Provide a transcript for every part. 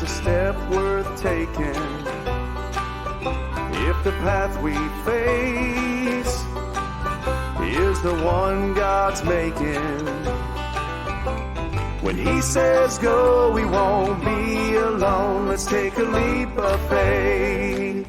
a step worth taking. If the path we face is the one God's making, when he says go, we won't be alone. Let's take a leap of faith.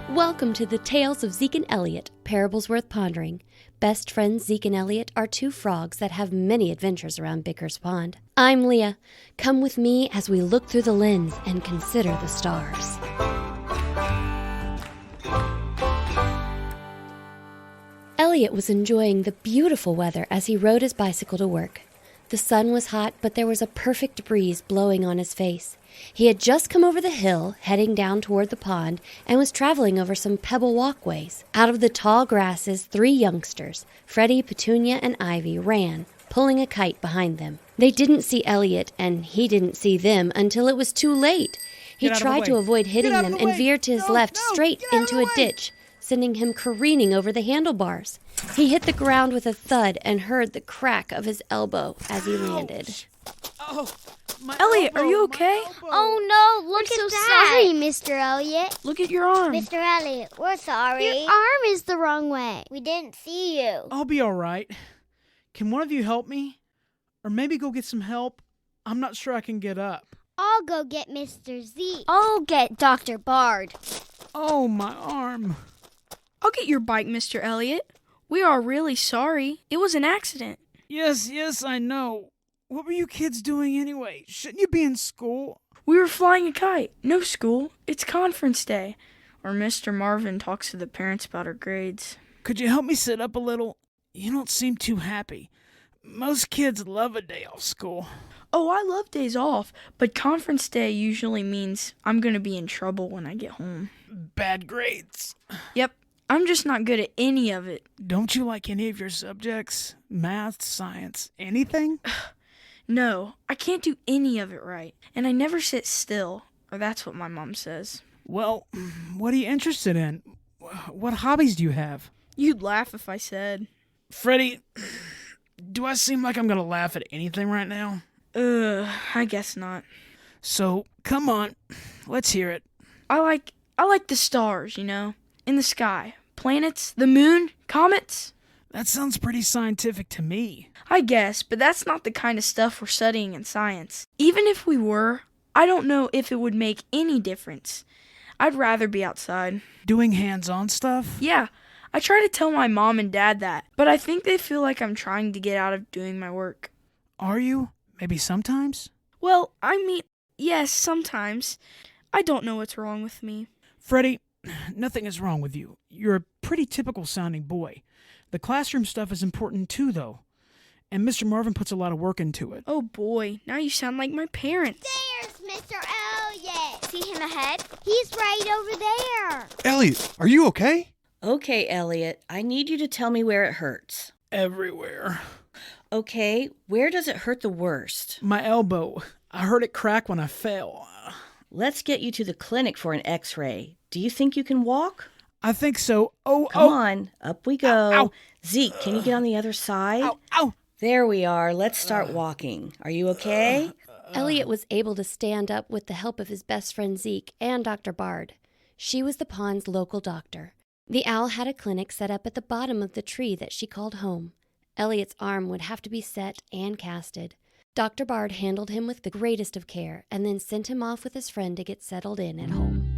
Welcome to the Tales of Zeke and Elliot, Parables Worth Pondering. Best friends Zeke and Elliot are two frogs that have many adventures around Bicker's Pond. I'm Leah. Come with me as we look through the lens and consider the stars. Elliot was enjoying the beautiful weather as he rode his bicycle to work. The sun was hot, but there was a perfect breeze blowing on his face. He had just come over the hill, heading down toward the pond, and was traveling over some pebble walkways. Out of the tall grasses, three youngsters, Freddy, Petunia, and Ivy, ran, pulling a kite behind them. They didn't see Elliot, and he didn't see them until it was too late. He tried to avoid hitting them and veered to his left straight into a ditch, sending him careening over the handlebars. He hit the ground with a thud and heard the crack of his elbow as he landed. Elliot, are you okay? Oh no, look at that. Sorry, Mr. Elliot. Look at your arm. Mr. Elliot, we're sorry. Your arm is the wrong way. We didn't see you. I'll be all right. Can one of you help me? Or maybe go get some help? I'm not sure I can get up. I'll go get Mr. Zeke. I'll get Dr. Bard. Oh, my arm. I'll get your bike, Mr. Elliot. We are really sorry. It was an accident. Yes, I know. What were you kids doing anyway? Shouldn't you be in school? We were flying a kite. No school. It's conference day. Or Mr. Marvin talks to the parents about our grades. Could you help me sit up a little? You don't seem too happy. Most kids love a day off school. Oh, I love days off, but conference day usually means I'm going to be in trouble when I get home. Bad grades. Yep, I'm just not good at any of it. Don't you like any of your subjects? Math, science, anything? No, I can't do any of it right, and I never sit still, or that's what my mom says. Well, what are you interested in? What hobbies do you have? You'd laugh if I said. Freddy, do I seem like I'm going to laugh at anything right now? I guess not. So, come on, let's hear it. I like the stars, in the sky. Planets, the moon, comets. That sounds pretty scientific to me. I guess, but that's not the kind of stuff we're studying in science. Even if we were, I don't know if it would make any difference. I'd rather be outside. Doing hands-on stuff? Yeah, I try to tell my mom and dad that, but I think they feel like I'm trying to get out of doing my work. Are you? Maybe sometimes? Well, yes, sometimes. I don't know what's wrong with me. Freddy, nothing is wrong with you. You're a pretty typical sounding boy. The classroom stuff is important too, though. And Mr. Marvin puts a lot of work into it. Oh boy, now you sound like my parents. There's Mr. Elliot. See him ahead? He's right over there. Elliot, are you okay? Okay, Elliot, I need you to tell me where it hurts. Everywhere. Okay, where does it hurt the worst? My elbow. I heard it crack when I fell. Let's get you to the clinic for an x-ray. Do you think you can walk? I think so. Come on, up we go. Ow. Zeke, can you get on the other side? Ow. There we are. Let's start walking. Are you okay? Elliot was able to stand up with the help of his best friend Zeke and Dr. Bard. She was the pond's local doctor. The owl had a clinic set up at the bottom of the tree that she called home. Elliot's arm would have to be set and casted. Dr. Bard handled him with the greatest of care and then sent him off with his friend to get settled in at home.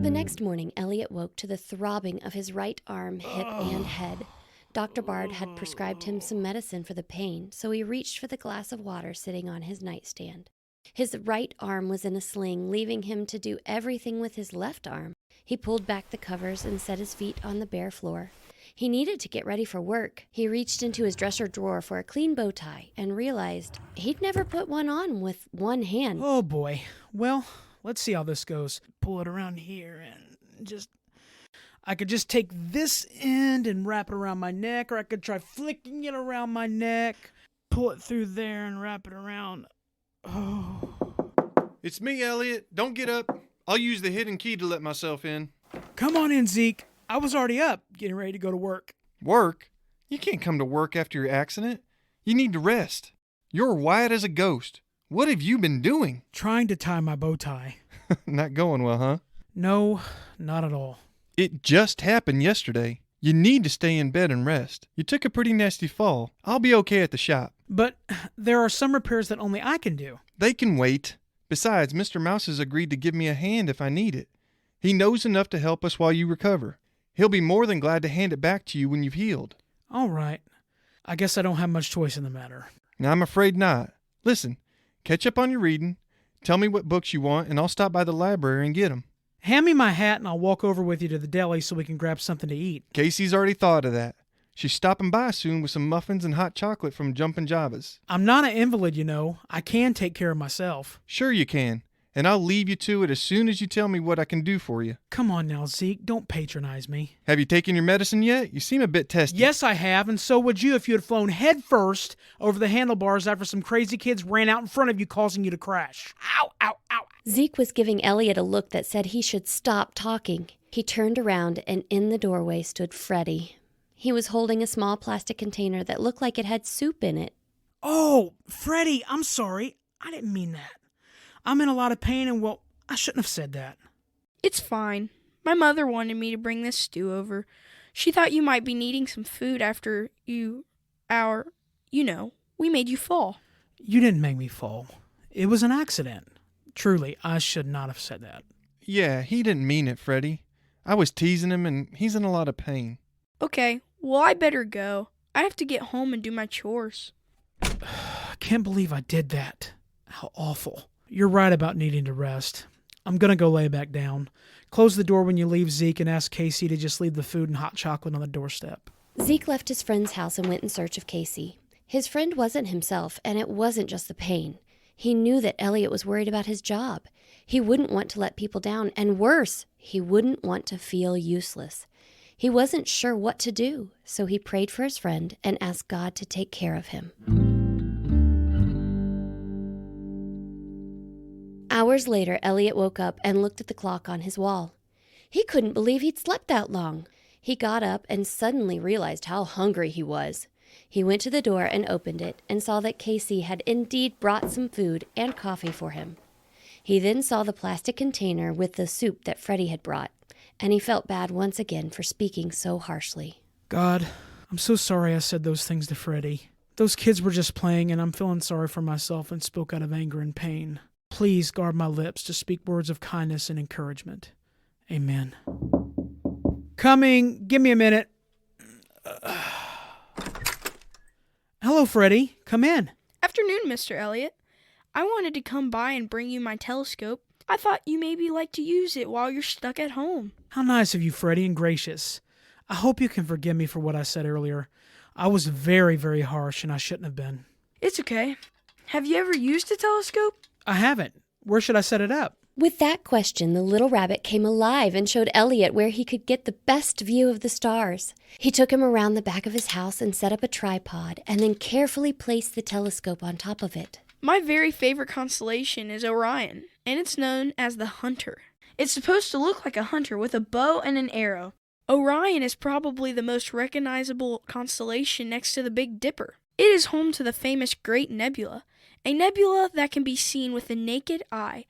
The next morning, Elliot woke to the throbbing of his right arm, hip, and head. Dr. Bard had prescribed him some medicine for the pain, so he reached for the glass of water sitting on his nightstand. His right arm was in a sling, leaving him to do everything with his left arm. He pulled back the covers and set his feet on the bare floor. He needed to get ready for work. He reached into his dresser drawer for a clean bow tie and realized he'd never put one on with one hand. Oh boy. Well, let's see how this goes. Pull it around here and I could just take this end and wrap it around my neck, or I could try flicking it around my neck, pull it through there and wrap it around. Oh. It's me, Elliot. Don't get up. I'll use the hidden key to let myself in. Come on in, Zeke. I was already up, getting ready to go to work. Work? You can't come to work after your accident. You need to rest. You're white as a ghost. What have you been doing? Trying to tie my bow tie. Not going well, huh? No, not at all. It just happened yesterday. You need to stay in bed and rest. You took a pretty nasty fall. I'll be okay at the shop. But there are some repairs that only I can do. They can wait. Besides, Mr. Mouse has agreed to give me a hand if I need it. He knows enough to help us while you recover. He'll be more than glad to hand it back to you when you've healed. All right. I guess I don't have much choice in the matter. Now, I'm afraid not. Listen, catch up on your reading. Tell me what books you want, and I'll stop by the library and get them. Hand me my hat and I'll walk over with you to the deli so we can grab something to eat. Casey's already thought of that. She's stopping by soon with some muffins and hot chocolate from Jumpin' Java's. I'm not an invalid, you know. I can take care of myself. Sure you can, and I'll leave you to it as soon as you tell me what I can do for you. Come on now, Zeke. Don't patronize me. Have you taken your medicine yet? You seem a bit testy. Yes, I have, and so would you if you had flown head first over the handlebars after some crazy kids ran out in front of you, causing you to crash. Ow, ow, ow. Zeke was giving Elliot a look that said he should stop talking. He turned around, and in the doorway stood Freddy. He was holding a small plastic container that looked like it had soup in it. Oh, Freddy, I'm sorry. I didn't mean that. I'm in a lot of pain and, well, I shouldn't have said that. It's fine. My mother wanted me to bring this stew over. She thought you might be needing some food after we made you fall. You didn't make me fall. It was an accident. Truly, I should not have said that. Yeah, he didn't mean it, Freddy. I was teasing him, and he's in a lot of pain. Okay, well, I better go. I have to get home and do my chores. I can't believe I did that. How awful. You're right about needing to rest. I'm going to go lay back down. Close the door when you leave, Zeke, and ask Casey to just leave the food and hot chocolate on the doorstep. Zeke left his friend's house and went in search of Casey. His friend wasn't himself, and it wasn't just the pain. He knew that Elliot was worried about his job. He wouldn't want to let people down, and worse, he wouldn't want to feel useless. He wasn't sure what to do, so he prayed for his friend and asked God to take care of him. Hours later, Elliot woke up and looked at the clock on his wall. He couldn't believe he'd slept that long. He got up and suddenly realized how hungry he was. He went to the door and opened it and saw that Casey had indeed brought some food and coffee for him. He then saw the plastic container with the soup that Freddy had brought, and he felt bad once again for speaking so harshly. God, I'm so sorry I said those things to Freddy. Those kids were just playing, and I'm feeling sorry for myself and spoke out of anger and pain. Please guard my lips to speak words of kindness and encouragement. Amen. Coming. Give me a minute. Hello, Freddy. Come in. Afternoon, Mr. Elliot. I wanted to come by and bring you my telescope. I thought you maybe like to use it while you're stuck at home. How nice of you, Freddy, and gracious. I hope you can forgive me for what I said earlier. I was very, very harsh, and I shouldn't have been. It's okay. Have you ever used a telescope? I haven't. Where should I set it up? With that question, the little rabbit came alive and showed Elliot where he could get the best view of the stars. He took him around the back of his house and set up a tripod, and then carefully placed the telescope on top of it. My very favorite constellation is Orion, and it's known as the Hunter. It's supposed to look like a hunter with a bow and an arrow. Orion is probably the most recognizable constellation next to the Big Dipper. It is home to the famous Great Nebula, a nebula that can be seen with the naked eye.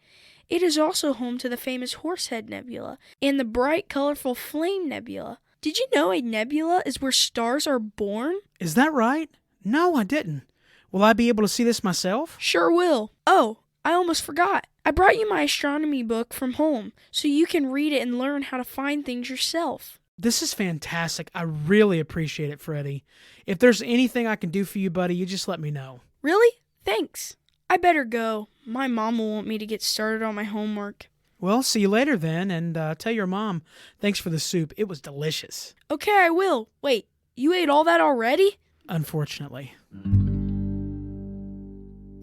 It is also home to the famous Horsehead Nebula and the bright, colorful Flame Nebula. Did you know a nebula is where stars are born? Is that right? No, I didn't. Will I be able to see this myself? Sure will. Oh, I almost forgot. I brought you my astronomy book from home so you can read it and learn how to find things yourself. This is fantastic. I really appreciate it, Freddy. If there's anything I can do for you, buddy, you just let me know. Really? Thanks. I better go. My mom will want me to get started on my homework. Well, see you later then, and tell your mom thanks for the soup. It was delicious. Okay, I will. Wait, you ate all that already? Unfortunately.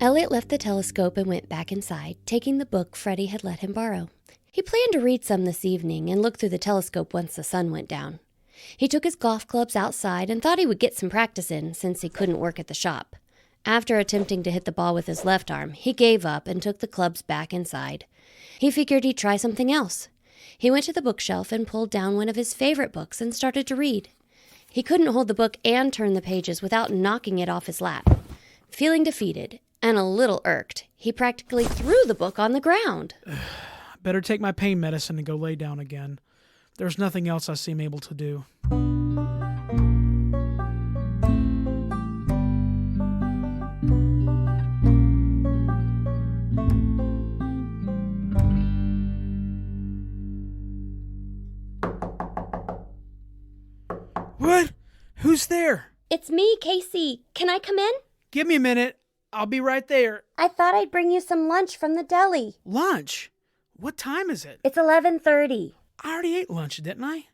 Elliot left the telescope and went back inside, taking the book Freddy had let him borrow. He planned to read some this evening and look through the telescope once the sun went down. He took his golf clubs outside and thought he would get some practice in since he couldn't work at the shop. After attempting to hit the ball with his left arm, he gave up and took the clubs back inside. He figured he'd try something else. He went to the bookshelf and pulled down one of his favorite books and started to read. He couldn't hold the book and turn the pages without knocking it off his lap. Feeling defeated, and a little irked, he practically threw the book on the ground. Better take my pain medicine and go lay down again. There's nothing else I seem able to do. What? Who's there? It's me, Casey. Can I come in? Give me a minute. I'll be right there. I thought I'd bring you some lunch from the deli. Lunch? What time is it? It's 11:30. I already ate lunch, didn't I?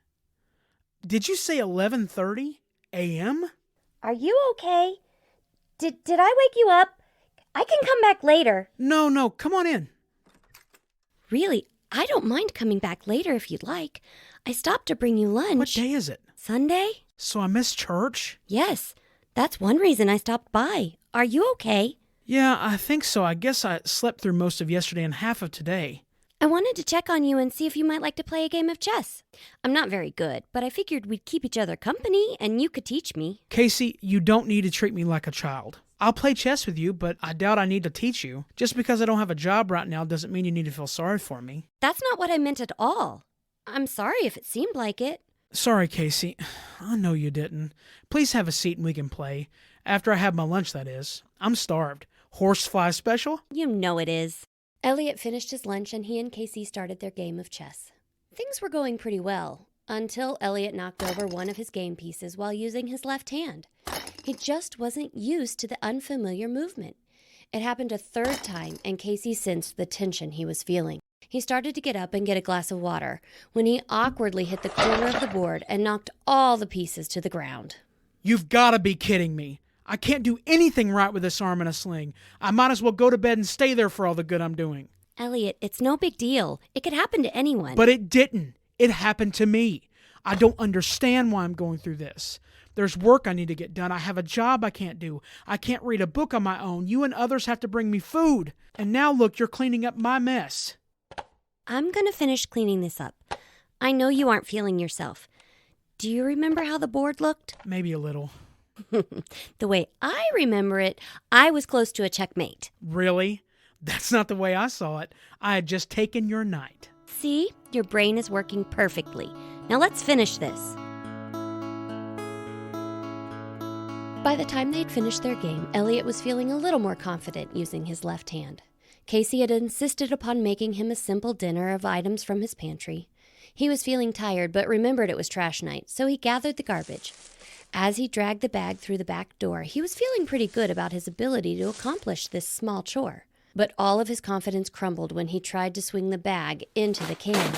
Did you say 11:30 a.m.? Are you okay? Did I wake you up? I can come back later. No, come on in. Really, I don't mind coming back later if you'd like. I stopped to bring you lunch. What day is it? Sunday? So I missed church? Yes, that's one reason I stopped by. Are you okay? Yeah, I think so. I guess I slept through most of yesterday and half of today. I wanted to check on you and see if you might like to play a game of chess. I'm not very good, but I figured we'd keep each other company and you could teach me. Casey, you don't need to treat me like a child. I'll play chess with you, but I doubt I need to teach you. Just because I don't have a job right now doesn't mean you need to feel sorry for me. That's not what I meant at all. I'm sorry if it seemed like it. Sorry, Casey. I know you didn't. Please have a seat and we can play. After I have my lunch, that is. I'm starved. Horsefly special? You know it is. Elliot finished his lunch and he and Casey started their game of chess. Things were going pretty well, until Elliot knocked over one of his game pieces while using his left hand. He just wasn't used to the unfamiliar movement. It happened a third time, and Casey sensed the tension he was feeling. He started to get up and get a glass of water when he awkwardly hit the corner of the board and knocked all the pieces to the ground. You've got to be kidding me. I can't do anything right with this arm in a sling. I might as well go to bed and stay there for all the good I'm doing. Elliot, it's no big deal. It could happen to anyone. But it didn't. It happened to me. I don't understand why I'm going through this. There's work I need to get done. I have a job I can't do. I can't read a book on my own. You and others have to bring me food. And now look, you're cleaning up my mess. I'm going to finish cleaning this up. I know you aren't feeling yourself. Do you remember how the board looked? Maybe a little. The way I remember it, I was close to a checkmate. Really? That's not the way I saw it. I had just taken your knight. See? Your brain is working perfectly. Now let's finish this. By the time they'd finished their game, Elliot was feeling a little more confident using his left hand. Casey had insisted upon making him a simple dinner of items from his pantry. He was feeling tired, but remembered it was trash night, so he gathered the garbage. As he dragged the bag through the back door, he was feeling pretty good about his ability to accomplish this small chore. But all of his confidence crumbled when he tried to swing the bag into the can.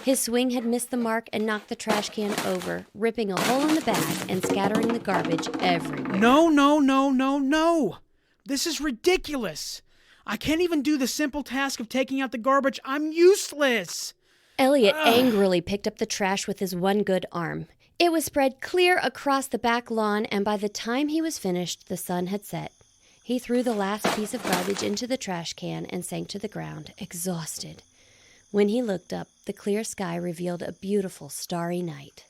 His swing had missed the mark and knocked the trash can over, ripping a hole in the bag and scattering the garbage everywhere. No. This is ridiculous. I can't even do the simple task of taking out the garbage. I'm useless. Elliot angrily picked up the trash with his one good arm. It was spread clear across the back lawn, and by the time he was finished, the sun had set. He threw the last piece of garbage into the trash can and sank to the ground, exhausted. When he looked up, the clear sky revealed a beautiful starry night.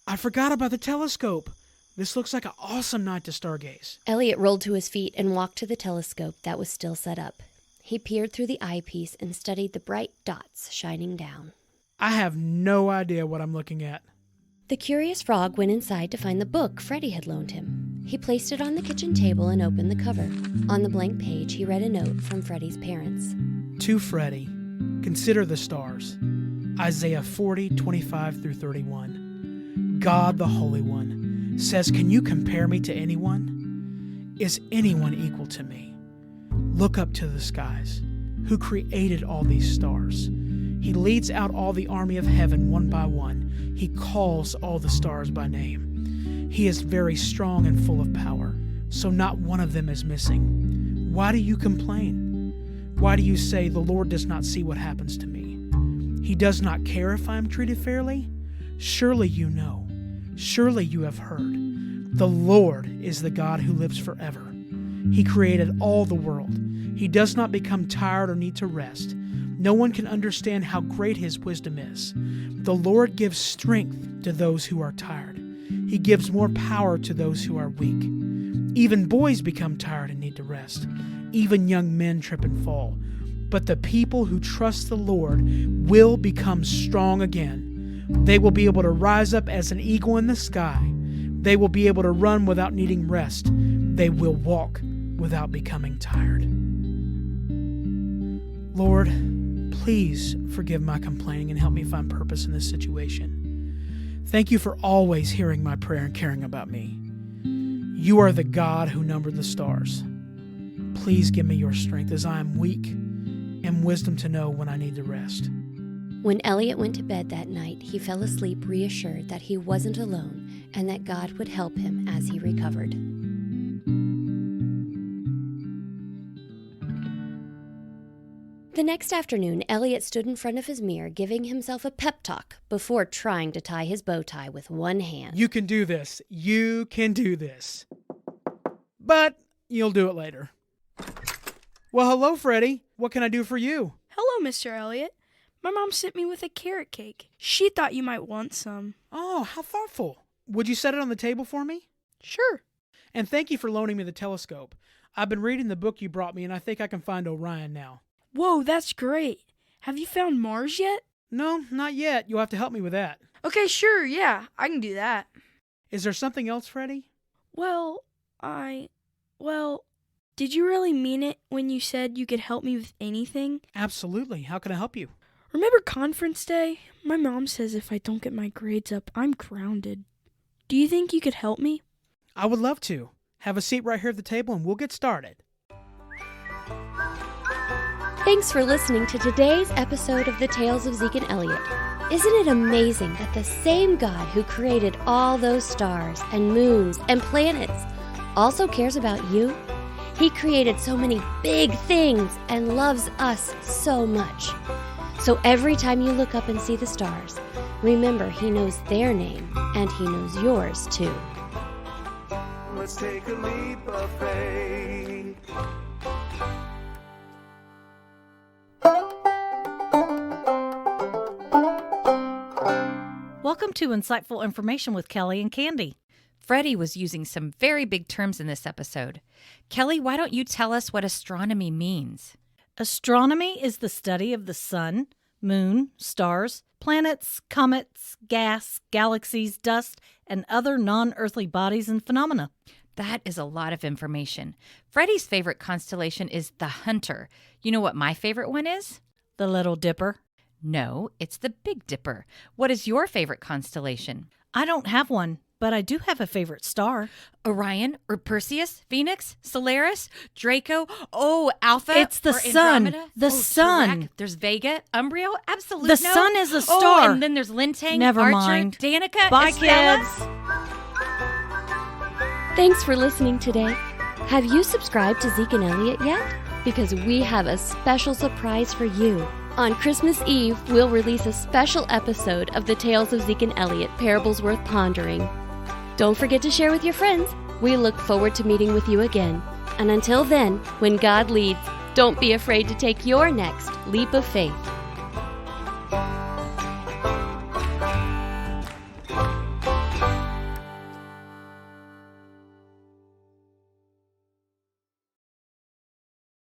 I forgot about the telescope. This looks like an awesome night to stargaze. Elliot rolled to his feet and walked to the telescope that was still set up. He peered through the eyepiece and studied the bright dots shining down. I have no idea what I'm looking at. The curious frog went inside to find the book Freddy had loaned him. He placed it on the kitchen table and opened the cover. On the blank page, he read a note from Freddy's parents. To Freddy, consider the stars. Isaiah 40:25-31. God the Holy One says, can you compare me to anyone? Is anyone equal to me? Look up to the skies. Who created all these stars? He leads out all the army of heaven one by one. He calls all the stars by name. He is very strong and full of power, so not one of them is missing. Why do you complain? Why do you say, the Lord does not see what happens to me? He does not care if I am treated fairly? Surely you know. Surely you have heard. The Lord is the God who lives forever. He created all the world. He does not become tired or need to rest. No one can understand how great his wisdom is. The Lord gives strength to those who are tired. He gives more power to those who are weak. Even boys become tired and need to rest. even young men trip and fall. But the people who trust the Lord will become strong again. They will be able to rise up as an eagle in the sky. They will be able to run without needing rest. They will walk without becoming tired. Lord, please forgive my complaining and help me find purpose in this situation. Thank you for always hearing my prayer and caring about me. You are the God who numbered the stars. Please give me your strength as I am weak and wisdom to know when I need to rest. When Elliot went to bed that night, he fell asleep reassured that he wasn't alone and that God would help him as he recovered. The next afternoon, Elliot stood in front of his mirror giving himself a pep talk before trying to tie his bow tie with one hand. You can do this. You can do this. But you'll do it later. Well, hello, Freddy. What can I do for you? Hello, Mr. Elliot. My mom sent me with a carrot cake. She thought you might want some. Oh, how thoughtful. Would you set it on the table for me? Sure. And thank you for loaning me the telescope. I've been reading the book you brought me, and I think I can find Orion now. Whoa, that's great. Have you found Mars yet? No, not yet. You'll have to help me with that. Okay, sure, yeah, I can do that. Is there something else, Freddy? Well, did you really mean it when you said you could help me with anything? Absolutely. How can I help you? Remember conference day? My mom says if I don't get my grades up, I'm grounded. Do you think you could help me? I would love to. Have a seat right here at the table and we'll get started. Thanks for listening to today's episode of The Tales of Zeke and Elliot. Isn't it amazing that the same God who created all those stars and moons and planets also cares about you? He created so many big things and loves us so much. So every time you look up and see the stars, remember He knows their name and He knows yours too. Let's take a leap of faith. Welcome to Insightful Information with Kelly and Candy. Freddy was using some very big terms in this episode. Kelly, why don't you tell us what astronomy means? Astronomy is the study of the sun, moon, stars, planets, comets, gas, galaxies, dust, and other non-earthly bodies and phenomena. That is a lot of information. Freddy's favorite constellation is the Hunter. You know what my favorite one is? The Little Dipper. No, it's the Big Dipper. What is your favorite constellation? I don't have one, but I do have a favorite star. Orion or Perseus, Phoenix, Solaris, Draco, Alpha. It's the sun. Andromeda? The sun. Tarak. There's Vega, Umbrio, Absolute. The sun is a star. And then there's Lintang, Never Archer, mind. Danica, Bye, Estella. kids. Thanks for listening today. Have you subscribed to Zeke and Elliot yet? Because we have a special surprise for you. On Christmas Eve, we'll release a special episode of The Tales of Zeke and Elliot, Parables Worth Pondering. Don't forget to share with your friends. We look forward to meeting with you again. And until then, when God leads, don't be afraid to take your next leap of faith.